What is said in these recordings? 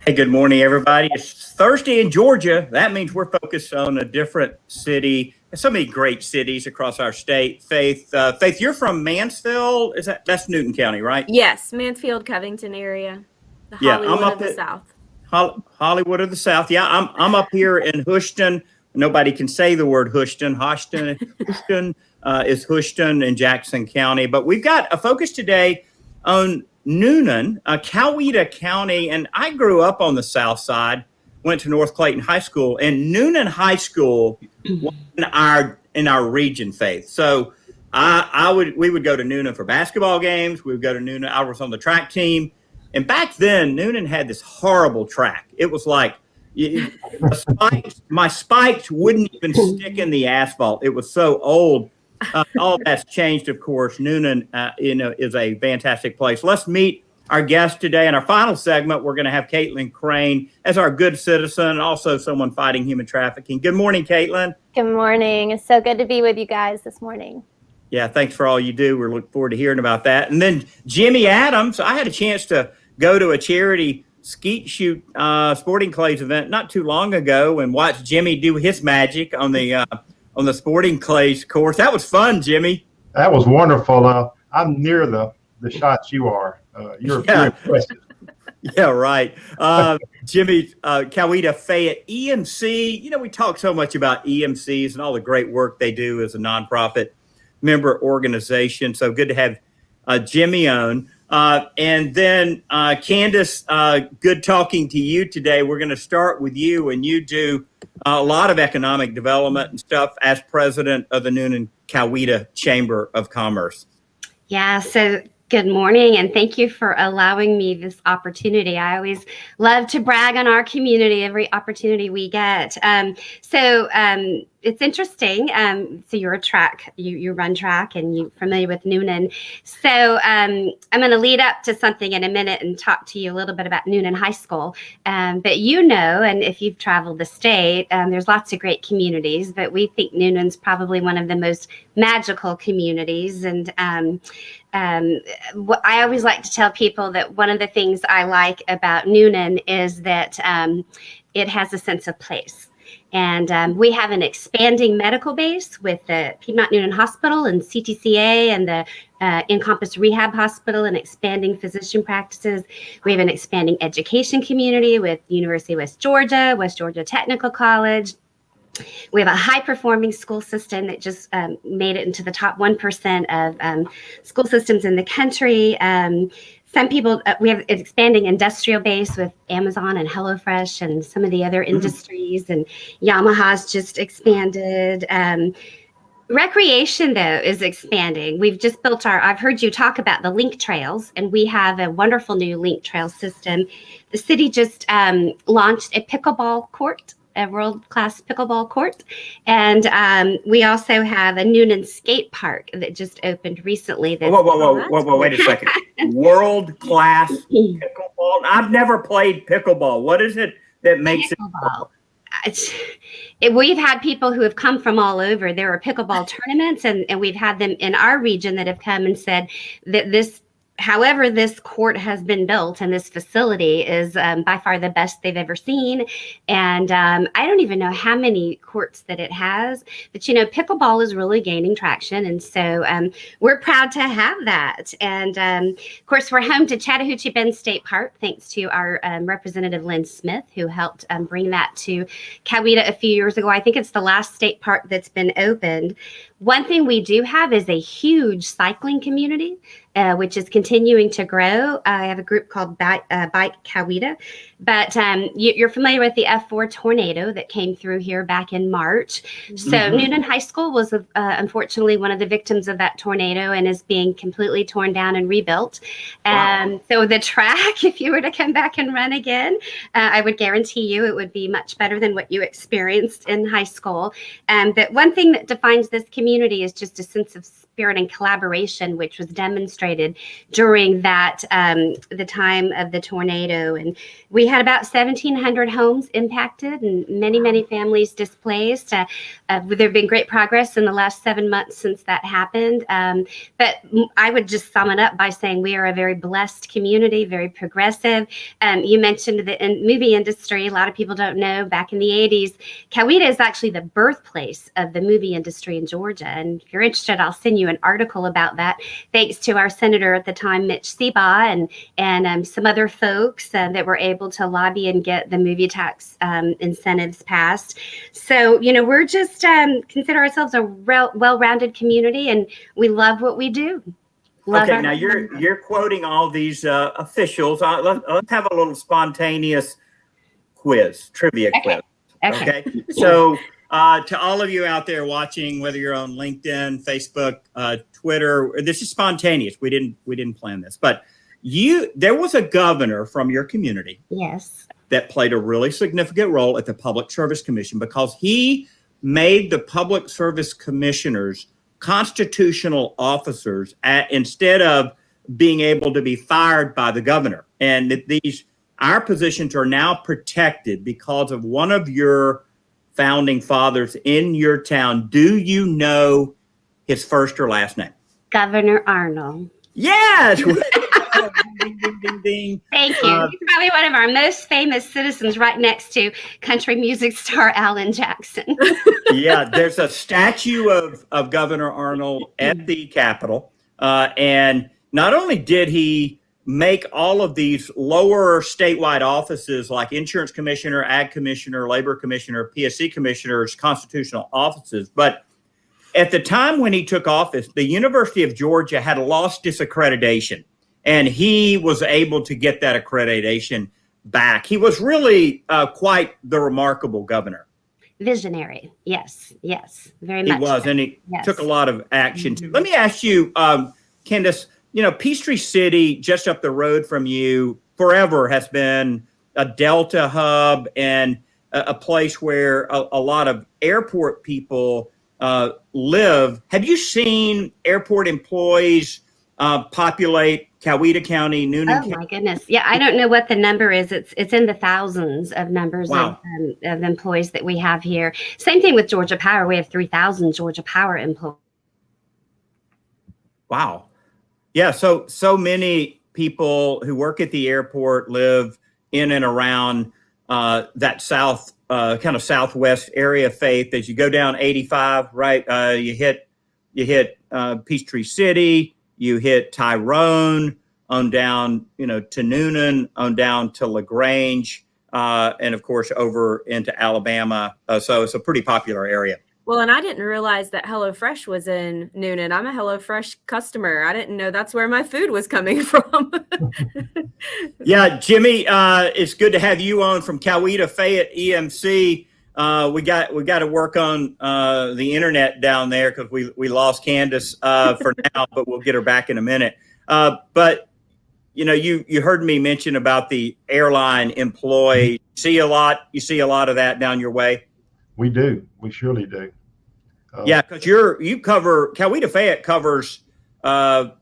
Hey, good morning, everybody. It's Thursday in Georgia. That means we're focused on a different city. There's so many great cities across our state. Faith, you're from Mansfield. That's Newton County, right? Yes, Mansfield, Covington area, the Yeah, I'm Hollywood up of the at South. Hollywood of the South. Yeah, I'm up here in Houston. Nobody can say the word Houston. Houston is Houston in Jackson County. But we've got a focus today on Newnan, Coweta County. And I grew up on the South Side, went to North Clayton High School, and Newnan High School was in our region, Faith. So we would go to Newnan for basketball games. We would go to Newnan. I was on the track team. And back then, Newnan had this horrible track. It was like my spikes wouldn't even stick in the asphalt. It was so old. All that's changed, of course. Newnan, is a fantastic place. Let's meet our guest today. In our final segment, we're going to have Caitlin Crane as our good citizen and also someone fighting human trafficking. Good morning, Caitlin. Good morning. It's so good to be with you guys this morning. Yeah, thanks for all you do. We're looking forward to hearing about that. And then Jimmy Adams, I had a chance to go to a charity skeet shoot sporting clays event not too long ago and watch Jimmy do his magic on the sporting clays course. That was fun, Jimmy. That was wonderful. I'm near the shots you are. You're impressive. Yeah, right. Jimmy, Coweta Fayette, EMC. We talk so much about EMCs and all the great work they do as a nonprofit member organization. So good to have Jimmy on. And then Candace, good talking to you today. We're going to start with you, and you do a lot of economic development and stuff as president of the Newnan Coweta Chamber of Commerce. Yeah, so good morning, and thank you for allowing me this opportunity. I always love to brag on our community every opportunity we get. It's interesting. So you're a track, you run track, and you're familiar with Newnan. So I'm going to lead up to something in a minute and talk to you a little bit about Newnan High School. But and if you've traveled the state, there's lots of great communities, but we think Newnan's probably one of the most magical communities. And I always like to tell people that one of the things I like about Newnan is that it has a sense of place. And we have an expanding medical base with the Piedmont Newnan Hospital and CTCA and the Encompass Rehab Hospital and expanding physician practices. We have an expanding education community with University of West Georgia Technical College. We have a high-performing school system that just made it into the top 1% of school systems in the country. We have an expanding industrial base with Amazon and HelloFresh and some of the other industries, and Yamaha's just expanded. Recreation, though, is expanding. We've just built I've heard you talk about the link trails, and we have a wonderful new link trail system. The city just launched a pickleball court, a world-class pickleball court. And we also have a Newnan skate park that just opened recently. Whoa, wait a second. World-class pickleball? I've never played pickleball. What is it that makes it? We've had people who have come from all over. There are pickleball tournaments, and we've had them in our region that have come and said that however this court has been built and this facility is by far the best they've ever seen. And I don't even know how many courts that it has, but pickleball is really gaining traction. And so we're proud to have that. And of course, we're home to Chattahoochee Bend State Park, thanks to our Representative Lynn Smith, who helped bring that to Coweta a few years ago. I think it's the last state park that's been opened. One thing we do have is a huge cycling community, which is continuing to grow. I have a group called Bike Coweta, but you're familiar with the F4 tornado that came through here back in March. So Newnan High School was unfortunately one of the victims of that tornado and is being completely torn down and rebuilt. Wow. So the track, if you were to come back and run again, I would guarantee you it would be much better than what you experienced in high school. But one thing that defines this community is just a sense of spirit and collaboration, which was demonstrated during that the time of the tornado. And we had about 1,700 homes impacted and many families displaced. There have been great progress in the last 7 months since that happened. But I would just sum it up by saying we are a very blessed community, very progressive. You mentioned the movie industry. A lot of people don't know, back in the 80s, Coweta is actually the birthplace of the movie industry in Georgia. And if you're interested, I'll send you an article about that, thanks to our senator at the time, Mitch Sebaugh, and some other folks that were able to lobby and get the movie tax incentives passed. So, we're just consider ourselves a well-rounded community, and we love what we do. Okay, now you're quoting all these officials. Let's have a little spontaneous trivia quiz. Okay. So to all of you out there watching, whether you're on LinkedIn, Facebook, Twitter, this is spontaneous. We didn't plan this, but there was a governor from your community. Yes. That played a really significant role at the Public Service Commission, because he made the Public Service Commissioners constitutional officers instead of being able to be fired by the governor. And our positions are now protected because of one of your founding fathers in your town. Do you know his first or last name? Governor Arnold. Yes. Ding, ding, ding, ding. Thank you. He's probably one of our most famous citizens, right next to country music star Alan Jackson. Yeah, there's a statue of Governor Arnold at the Capitol. And not only did he make all of these lower statewide offices like insurance commissioner, ag commissioner, labor commissioner, PSC commissioners, constitutional offices, but at the time when he took office, the University of Georgia had lost its accreditation, and he was able to get that accreditation back. He was really quite the remarkable governor. Visionary. Yes, very much. He was, and he took a lot of action too. Let me ask you, Candace, Peachtree City, just up the road from you, forever has been a Delta hub and a place where a lot of airport people live. Have you seen airport employees populate Coweta County, Newnan County? Oh my goodness. Yeah, I don't know what the number is. It's in the thousands of numbers of employees that we have here. Same thing with Georgia Power. We have 3,000 Georgia Power employees. Wow. Yeah, so many people who work at the airport live in and around that kind of southwest area, Faith. As you go down 85, right, you hit Peachtree City, you hit Tyrone, on down to Newnan, on down to LaGrange, and of course over into Alabama. So it's a pretty popular area. Well, and I didn't realize that HelloFresh was in Newnan. I'm a HelloFresh customer. I didn't know that's where my food was coming from. Yeah, Jimmy, it's good to have you on from Coweta Fayette EMC. We got to work on the internet down there because we lost Candace for now, but we'll get her back in a minute. But you heard me mention about the airline employee. You see a lot of that down your way. We do. We surely do. Yeah, because you cover Coweta Fayette covers. Do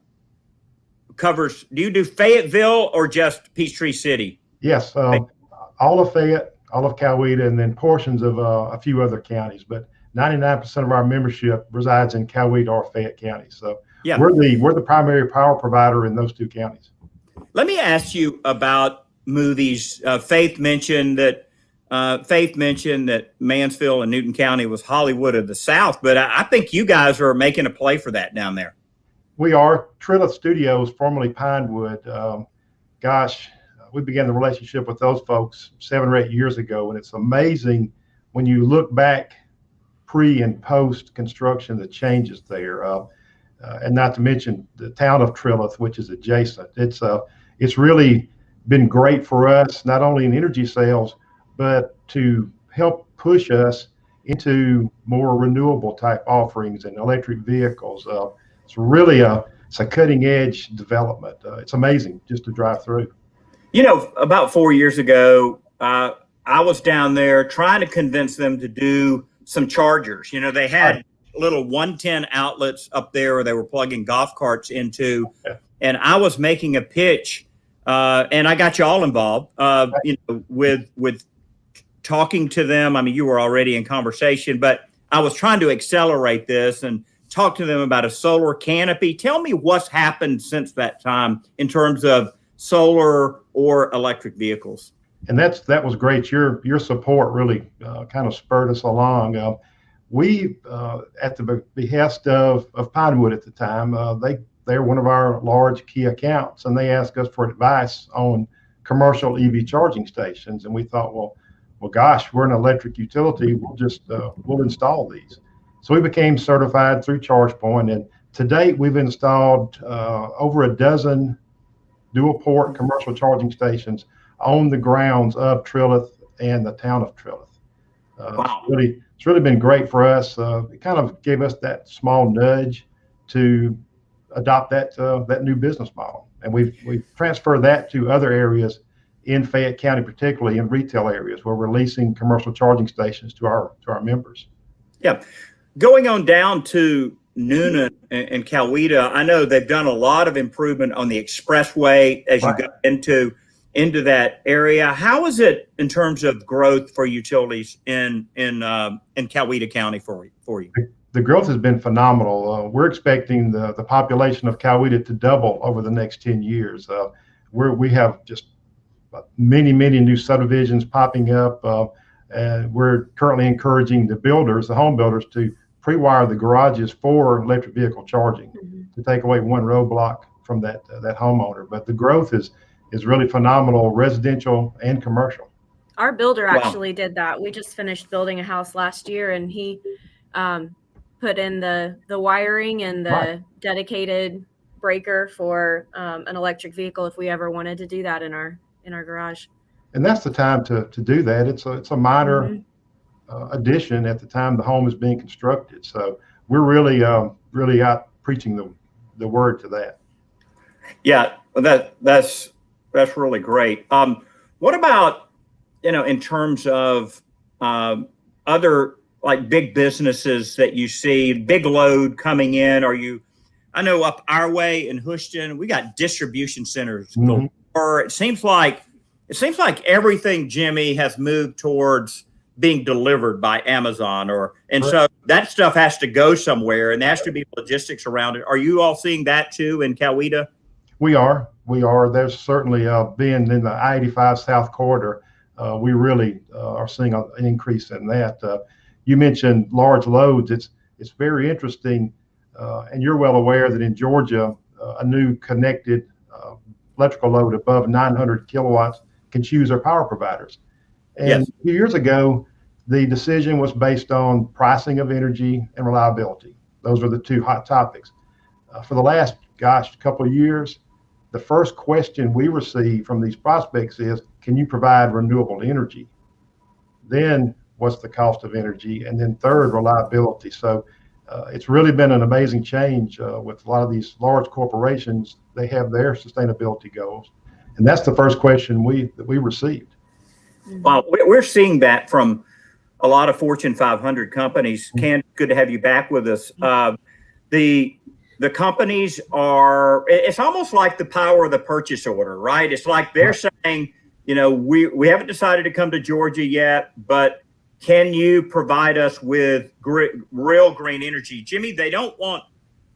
you do Fayetteville or just Peachtree City? Yes, all of Fayette, all of Coweta, and then portions of a few other counties. But 99% of our membership resides in Coweta or Fayette County. So yeah, we're the primary power provider in those two counties. Let me ask you about movies. Faith mentioned that Mansfield and Newton County was Hollywood of the South, but I think you guys are making a play for that down there. We are. Trilla Studios, formerly Pinewood. We began the relationship with those folks 7 or 8 years ago, and it's amazing when you look back pre and post construction, the changes there, and not to mention the town of Trilla, which is adjacent. It's really been great for us, not only in energy sales, but to help push us into more renewable type offerings and electric vehicles. It's really a cutting edge development. It's amazing just to drive through. About 4 years ago, I was down there trying to convince them to do some chargers. They had little 110 outlets up there where they were plugging golf carts into. Yeah. And I was making a pitch, and I got you all involved, with talking to them. I mean, you were already in conversation, but I was trying to accelerate this and talk to them about a solar canopy. Tell me what's happened since that time in terms of solar or electric vehicles. And that was great. Your support really kind of spurred us along. We, at the behest of Pinewood at the time, they're one of our large key accounts, and they asked us for advice on commercial EV charging stations. And we thought, well, gosh, we're an electric utility. We'll install these. So we became certified through ChargePoint, and to date we've installed over a dozen dual port commercial charging stations on the grounds of Trillith and the town of Trillith. Wow. It's really been great for us. It kind of gave us that small nudge to adopt that new business model, and we've transferred that to other areas in Fayette County, particularly in retail areas where we're leasing commercial charging stations to our members. Yeah, going on down to Newnan and Coweta, I know they've done a lot of improvement on the expressway as you Right. got into that area. How is it in terms of growth for utilities in Coweta County for you? The growth has been phenomenal. We're expecting the population of Coweta to double over the next 10 years. We have just many new subdivisions popping up, and we're currently encouraging the home builders, to pre-wire the garages for electric vehicle charging to take away one roadblock from that homeowner. But the growth is really phenomenal, residential and commercial. Our builder actually did that. We just finished building a house last year, and he put in the wiring and the dedicated breaker for an electric vehicle if we ever wanted to do that in our garage. And that's the time to do that. It's a minor addition at the time the home is being constructed. So we're really out preaching the word to that. Yeah, that's really great. What about, in terms of other like big businesses that you see, big load coming in? I know up our way in Houston, we got distribution centers. Or it seems like everything, Jimmy, has moved towards being delivered by Amazon, so that stuff has to go somewhere, and there has to be logistics around it. Are you all seeing that too in Coweta? We are. There's certainly being in the I-85 South Corridor, we really are seeing an increase in that. You mentioned large loads. It's very interesting, and you're well aware that in Georgia, a new connected electrical load above 900 kilowatts can choose our power providers. And Yes. A few years ago, the decision was based on pricing of energy and reliability. Those were the two hot topics. For the last, couple of years, the first question we receive from these prospects is, can you provide renewable energy? Then, what's the cost of energy? And then third, reliability. So it's really been an amazing change with a lot of these large corporations. They have their sustainability goals. And that's the first question that we received. Well, we're seeing that from a lot of Fortune 500 companies. Ken, good to have you back with us. The companies it's almost like the power of the purchase order, right? It's like they're saying, we haven't decided to come to Georgia yet, but can you provide us with real green energy? Jimmy, they don't want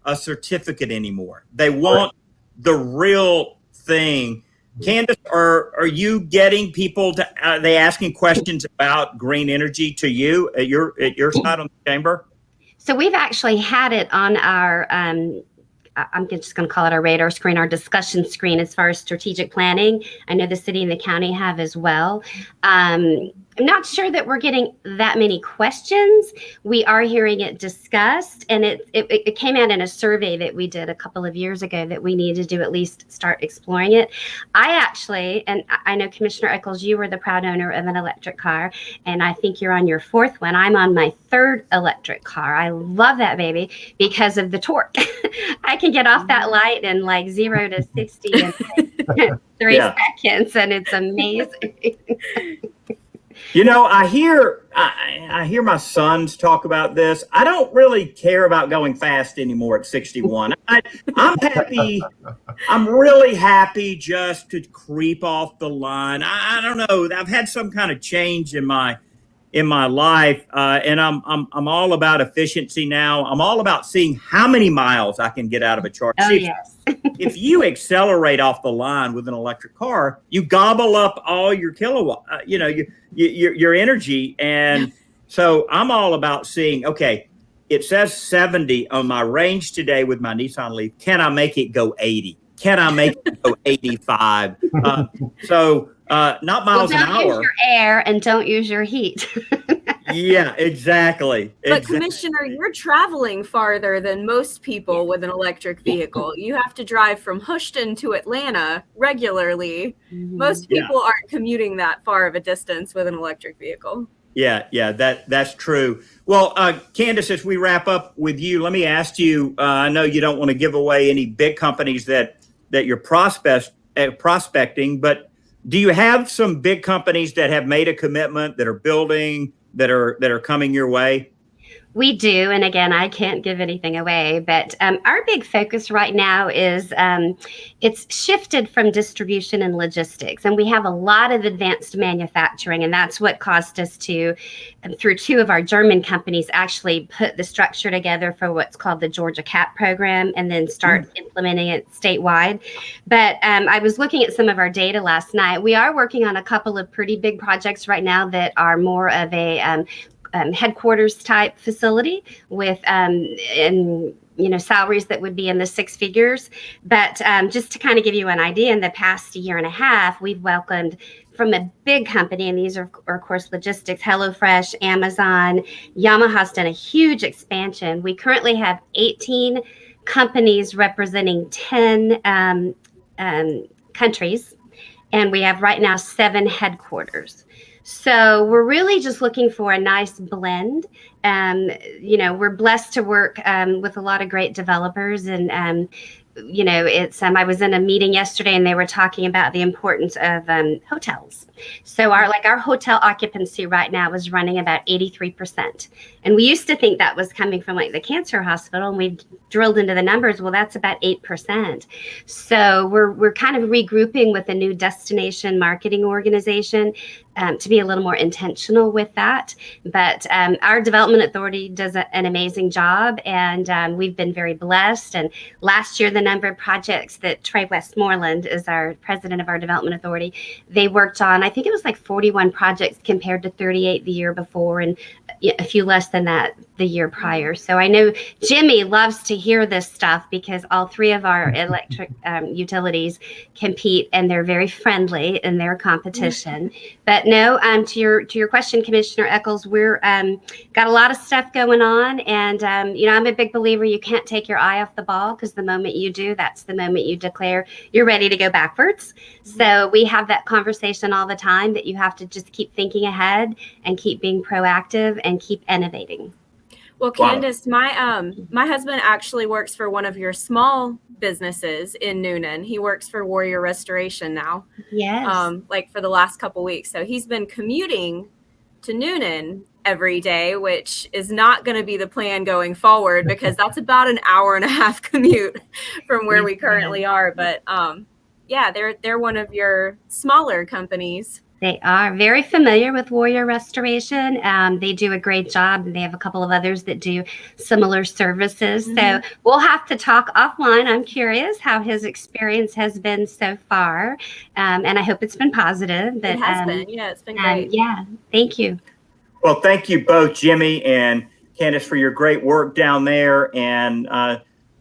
a certificate anymore. They want the real thing. Candace, are you getting people are they asking questions about green energy to you at your side on the chamber? So we've actually had it on our, I'm just going to call it our radar screen, our discussion screen as far as strategic planning. I know the city and the county have as well. I'm not sure that we're getting that many questions. We are hearing it discussed, and it came out in a survey that we did a couple of years ago that we needed to at least start exploring it. I actually, and I know Commissioner Eccles, you were the proud owner of an electric car, and I think you're on your fourth one. I'm on my third electric car. I love that baby because of the torque. I can get off that light in like 0 to 60 in 3 seconds, and it's amazing. You know, I hear my sons talk about this. I don't really care about going fast anymore at 61. I'm happy. I'm really happy just to creep off the line. I don't know. I've had some kind of change in my life, and I'm all about efficiency now. I'm all about seeing how many miles I can get out of a charge. Oh, See, yes. if you accelerate off the line with an electric car, you gobble up all your kilowatt, your energy. And so I'm all about seeing, okay, it says 70 on my range today with my Nissan Leaf. Can I make it go 80? Can I make it go 85? Not miles an Don't use hour. your air and don't use your heat. Yeah, exactly. But Commissioner, you're traveling farther than most people with an electric vehicle. You have to drive from Houston to Atlanta regularly. Most people aren't commuting that far of a distance with an electric vehicle. Yeah, that's true. Well, Candace, as we wrap up with you, let me ask you, I know you don't want to give away any big companies that you're prospecting, but do you have some big companies that have made a commitment, that are building, that are coming your way? We do. And again, I can't give anything away, but our big focus right now is it's shifted from distribution and logistics. And we have a lot of advanced manufacturing. And that's what caused us to, through two of our German companies, actually put the structure together for what's called the Georgia CAP program and then start implementing it statewide. But I was looking at some of our data last night. We are working on a couple of pretty big projects right now that are more of a headquarters type facility with salaries that would be in the six figures. But just to kind of give you an idea, in the past year and a half, we've welcomed from a big company, and these are of course logistics, HelloFresh, Amazon, Yamaha's done a huge expansion. We currently have 18 companies representing 10 countries, and we have right now 7 headquarters. So we're really just looking for a nice blend. We're blessed to work with a lot of great developers, and I was in a meeting yesterday, and they were talking about the importance of hotels. So our hotel occupancy right now is running about 83%, and we used to think that was coming from like the cancer hospital, and we drilled into the numbers. Well, that's about 8%. So we're kind of regrouping with a new destination marketing organization to be a little more intentional with that. But our development authority does an amazing job, and we've been very blessed. And last year, the number of projects that Trey Westmoreland is our president of our development authority, they worked on, I think it was like 41 projects compared to 38 the year before, and a few less than that the year prior. So I know Jimmy loves to hear this stuff because all 3 of our electric utilities compete, and they're very friendly in their competition. But no, to your question, Commissioner Eccles, we're got a lot of stuff going on, and I'm a big believer you can't take your eye off the ball, because the moment you do, that's the moment you declare you're ready to go backwards. So we have that conversation all the time, that you have to just keep thinking ahead and keep being proactive and keep innovating. Well, Candace, my husband actually works for one of your small businesses in Newnan. He works for Warrior Restoration now. Yes. Like for the last couple weeks. So he's been commuting to Newnan every day, which is not going to be the plan going forward, because that's about an hour and a half commute from where we currently are. But they're one of your smaller companies. They are very familiar with Warrior Restoration. They do a great job, and they have a couple of others that do similar services. So we'll have to talk offline. I'm curious how his experience has been so far, and I hope it's been positive. But, it has been. Yeah, it's been great. Thank you. Well, thank you both, Jimmy and Candace, for your great work down there. And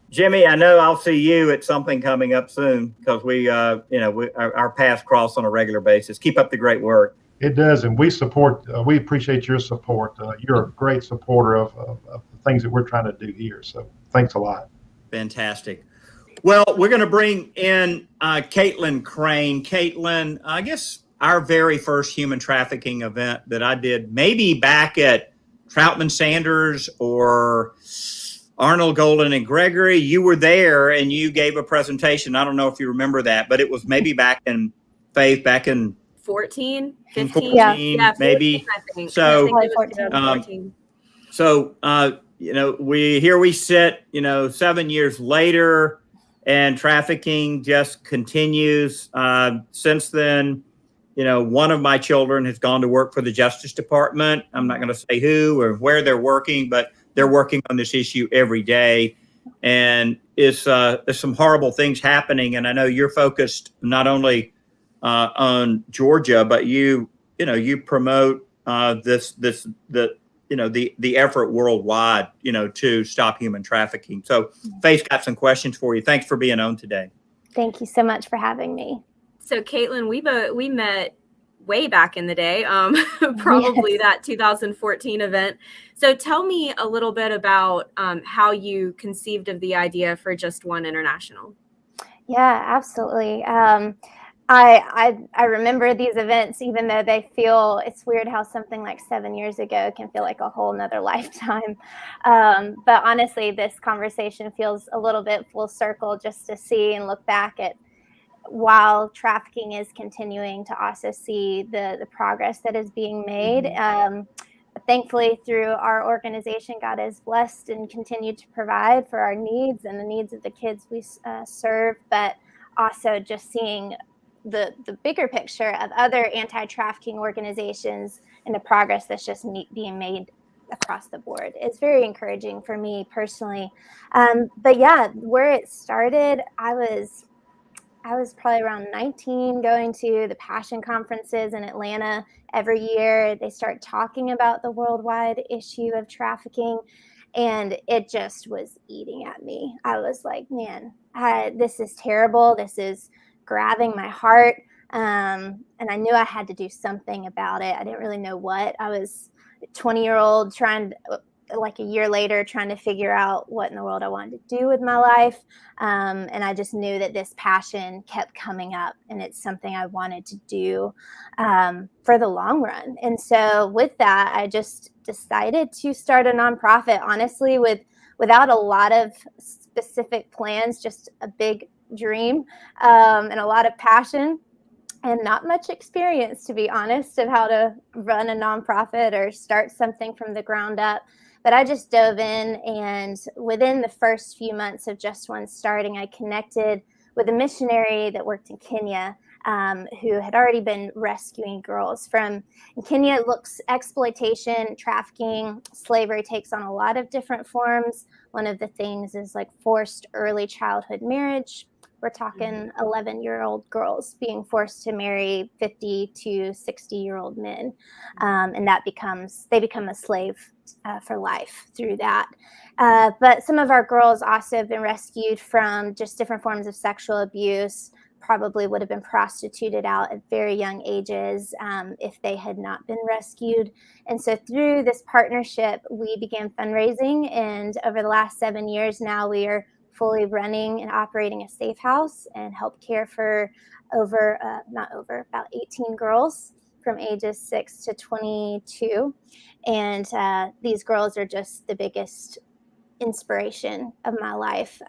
Jimmy, I know I'll see you at something coming up soon, because our paths cross on a regular basis. Keep up the great work. It does, and we appreciate your support. You're a great supporter of the things that we're trying to do here. So thanks a lot. Fantastic. Well, we're going to bring in Caitlin Crane. Caitlin, I guess our very first human trafficking event that I did, maybe back at Troutman Sanders or Arnold, Golden, and Gregory, you were there and you gave a presentation. I don't know if you remember that, but it was maybe back in 2014, 15. 14, 14, maybe. I think. So, I think it was Probably 2014. So, we sit, 7 years later, and trafficking just continues. Since then, one of my children has gone to work for the Justice Department. I'm not going to say who or where they're working, but they're working on this issue every day. And there's some horrible things happening. And I know you're focused not only on Georgia, but you promote the effort worldwide, to stop human trafficking. So Faith's got some questions for you. Thanks for being on today. Thank you so much for having me. So Caitlin, we met way back in the day, probably Yes. that 2014 event. So tell me a little bit about how you conceived of the idea for Just One International. Yeah, absolutely. I remember these events, even though it's weird how something like 7 years ago can feel like a whole nother lifetime. But honestly, this conversation feels a little bit full circle just to see and look back at while trafficking is continuing to also see the progress that is being made. Thankfully, through our organization, God has blessed and continued to provide for our needs and the needs of the kids we serve, but also just seeing the bigger picture of other anti-trafficking organizations and the progress that's just being made across the board is very encouraging for me personally. But yeah, where it started, I was probably around 19, going to the Passion conferences in Atlanta every year. They start talking about the worldwide issue of trafficking, and it just was eating at me. I was like, man, this is terrible. This is grabbing my heart. And I knew I had to do something about it. I didn't really know what. I was a 20-year-old like a year later, trying to figure out what in the world I wanted to do with my life. And I just knew that this passion kept coming up, and it's something I wanted to do for the long run. And so with that, I just decided to start a nonprofit, honestly, without a lot of specific plans, just a big dream and a lot of passion. And not much experience, to be honest, of how to run a nonprofit or start something from the ground up. But I just dove in, and within the first few months of Just One starting, I connected with a missionary that worked in Kenya who had already been rescuing girls from in Kenya. Exploitation, trafficking, slavery takes on a lot of different forms. One of the things is like forced early childhood marriage. We're talking 11-year-old girls being forced to marry 50 to 60-year-old men. And they become a slave for life through that. But some of our girls also have been rescued from just different forms of sexual abuse, probably would have been prostituted out at very young ages if they had not been rescued. And so through this partnership, we began fundraising. And over the last 7 years now, we are fully running and operating a safe house and help care for about 18 girls from ages 6 to 22. And these girls are just the biggest inspiration of my life.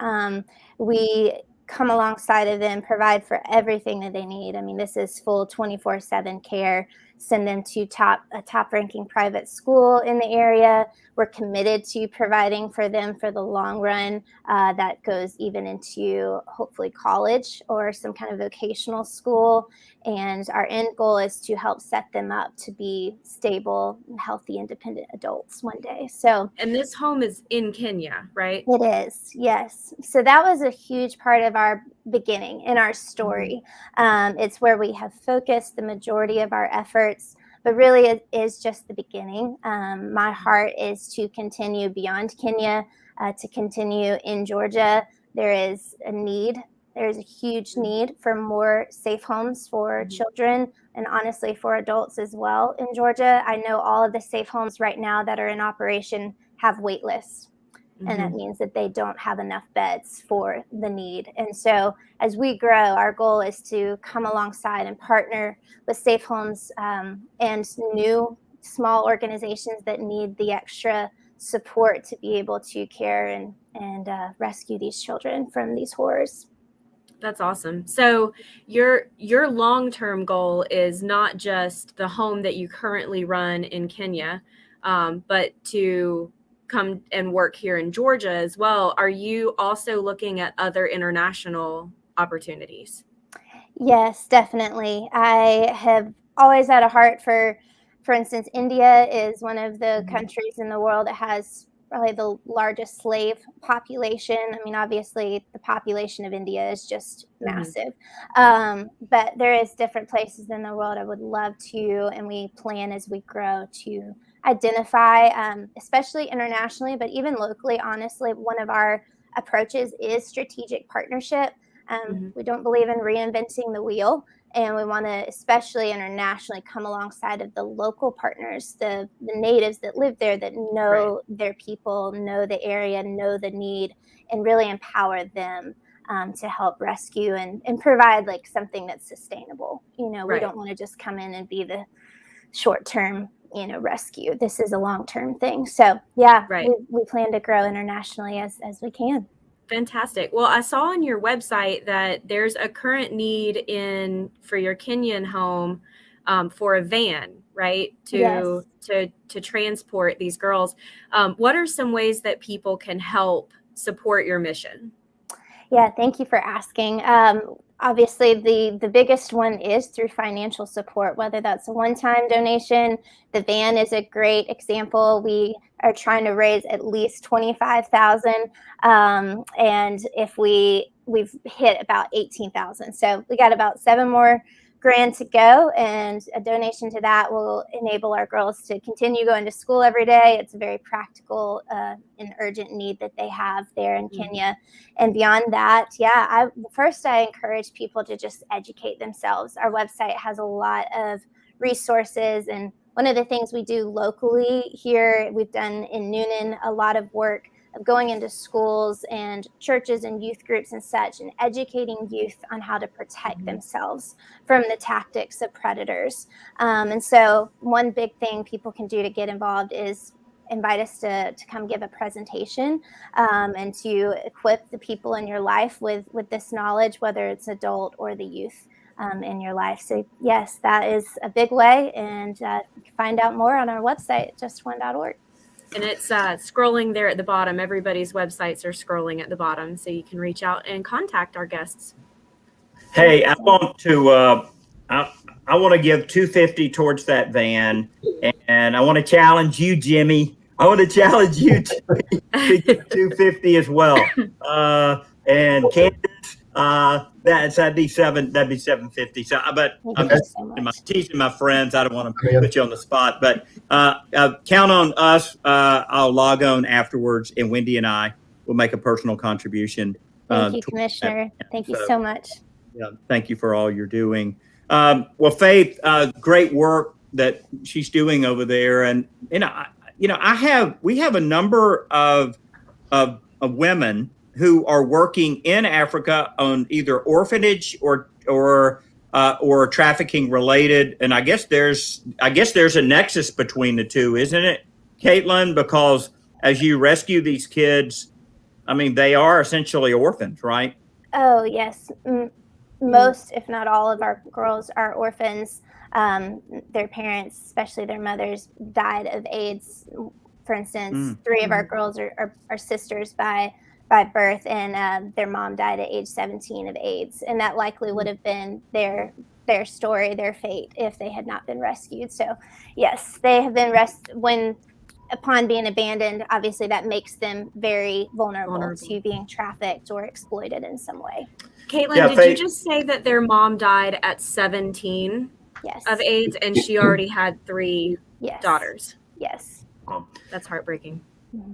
We come alongside of them, provide for everything that they need. I mean, this is full 24/7 care. Send them to a top-ranking private school in the area. We're committed to providing for them for the long run. That goes even into hopefully college or some kind of vocational school. And our end goal is to help set them up to be stable, healthy, independent adults one day. So, and this home is in Kenya, right? It is, yes. So that was a huge part of our beginning in our story. It's where we have focused the majority of our efforts, but really it is just the beginning. My heart is to continue beyond Kenya, to continue in Georgia. There is a need. There's a huge need for more safe homes for children and honestly for adults as well in Georgia. I know all of the safe homes right now that are in operation have wait lists. And that means that they don't have enough beds for the need. And so as we grow, our goal is to come alongside and partner with safe homes and new small organizations that need the extra support to be able to care and rescue these children from these horrors. That's awesome. So your long-term goal is not just the home that you currently run in Kenya, but to come and work here in Georgia as well. Are you also looking at other international opportunities? Yes, definitely. I have always had a heart for instance, India is one of the countries in the world that has probably the largest slave population. I mean, obviously, the population of India is just massive. But there is different places in the world I would love to, and we plan as we grow to identify, especially internationally, but even locally. Honestly, one of our approaches is strategic partnership. We don't believe in reinventing the wheel, and we want to, especially internationally, come alongside of the local partners, the natives that live there, that know their people, know the area, know the need, and really empower them to help rescue and provide like something that's sustainable. You know, we don't want to just come in and be the short-term, you know, rescue. This is a long-term thing. So yeah, we plan to grow internationally as we can. Fantastic. Well, I saw on your website that there's a current need for your Kenyan home for a van, right? To transport these girls. What are some ways that people can help support your mission? Yeah, thank you for asking. Obviously, the biggest one is through financial support, whether that's a one-time donation. The van is a great example. We are trying to raise at least $25,000, and if we've hit about $18,000, so we got about $7 more grand to go, and a donation to that will enable our girls to continue going to school every day. It's a very practical and urgent need that they have there in Kenya. And beyond that, first I encourage people to just educate themselves. Our website has a lot of resources, and one of the things we do locally here, we've done in Newnan a lot of work of going into schools and churches and youth groups and such, and educating youth on how to protect themselves from the tactics of predators. And so one big thing people can do to get involved is invite us to come give a presentation and to equip the people in your life with this knowledge, whether it's adult or the youth in your life. So yes, that is a big way, and you can find out more on our website, justone.org. And it's scrolling there at the bottom. Everybody's websites are scrolling at the bottom, so you can reach out and contact our guests. Hey, I want to give $250 towards that van, and I want to challenge you, Jimmy. I want to challenge you to give $250 as well. And Candace, that'd be $750. So, but I'm just teasing my friends. I don't want to put you on the spot, but count on us. I'll log on afterwards, and Wendy and I will make a personal contribution. Thank you, Commissioner. Thank you so much. Yeah, thank you for all you're doing. Well, Faith, great work that she's doing over there, and we have a number of women who are working in Africa on either orphanage or trafficking related, and I guess there's a nexus between the two, isn't it, Caitlin? Because as you rescue these kids, I mean, they are essentially orphans, right? Oh yes. Most, if not all, of our girls are orphans. Their parents, especially their mothers, died of AIDS. For instance, 3 of our girls are sisters by birth, and their mom died at age 17 of AIDS. And that likely would have been their story, their fate, if they had not been rescued. So yes, they have been upon being abandoned. Obviously, that makes them very vulnerable to being trafficked or exploited in some way. Caitlin, did you just say that their mom died at 17 of AIDS, and she already had 3 daughters? Yes. That's heartbreaking.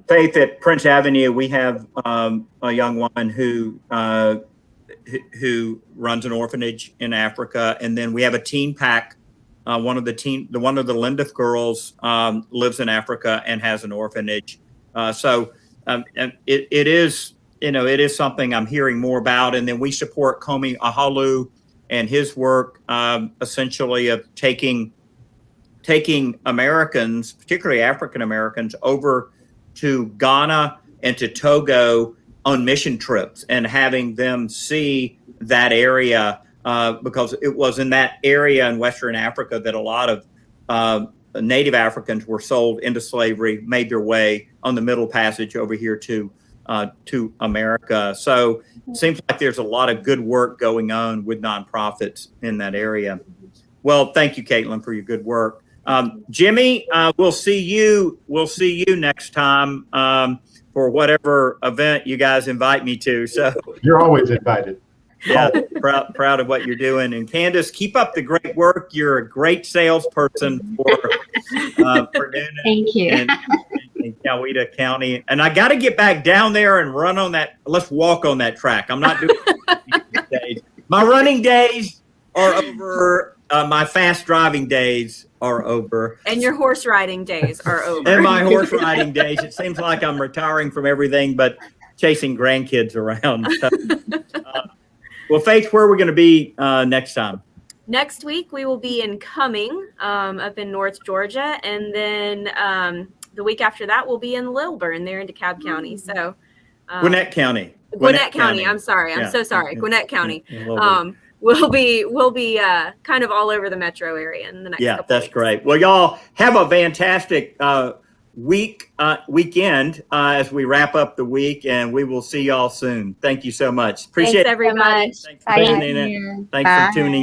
Faith, at Prince Avenue, we have a young woman who runs an orphanage in Africa, and then we have a teen pack. One of the Lindeth girls lives in Africa and has an orphanage. So it is something I'm hearing more about. And then we support Komi Ahalu and his work, essentially of taking Americans, particularly African Americans, over to Ghana and to Togo on mission trips and having them see that area because it was in that area in Western Africa that a lot of Native Africans were sold into slavery, made their way on the Middle Passage over here to America. So it seems like there's a lot of good work going on with nonprofits in that area. Well, thank you, Caitlin, for your good work. Jimmy, we'll see you next time for whatever event you guys invite me to. So You're always invited. yeah, proud of what you're doing. And Candace, keep up the great work. You're a great salesperson for Newnan. Thank you. In Coweta County. And I got to get back down there and run on that. Let's walk on that track. I'm not doing these days. My running days are over. My fast driving days are over. And your horse riding days are over. And my horse riding days. It seems like I'm retiring from everything but chasing grandkids around. So, well, Faith, where are we going to be next time? Next week, we will be in Cumming up in North Georgia. And then the week after that, we'll be in Lilburn there in DeKalb County. So Gwinnett County. Gwinnett County. I'm sorry. I'm so sorry. Gwinnett County. We'll be kind of all over the metro area in the next couple that's weeks. great. Well, y'all have a fantastic weekend as we wrap up the week, and we will see y'all soon. Thank you so much. Appreciate Thanks, everybody. it. Thanks for tuning in. Thanks for tuning in.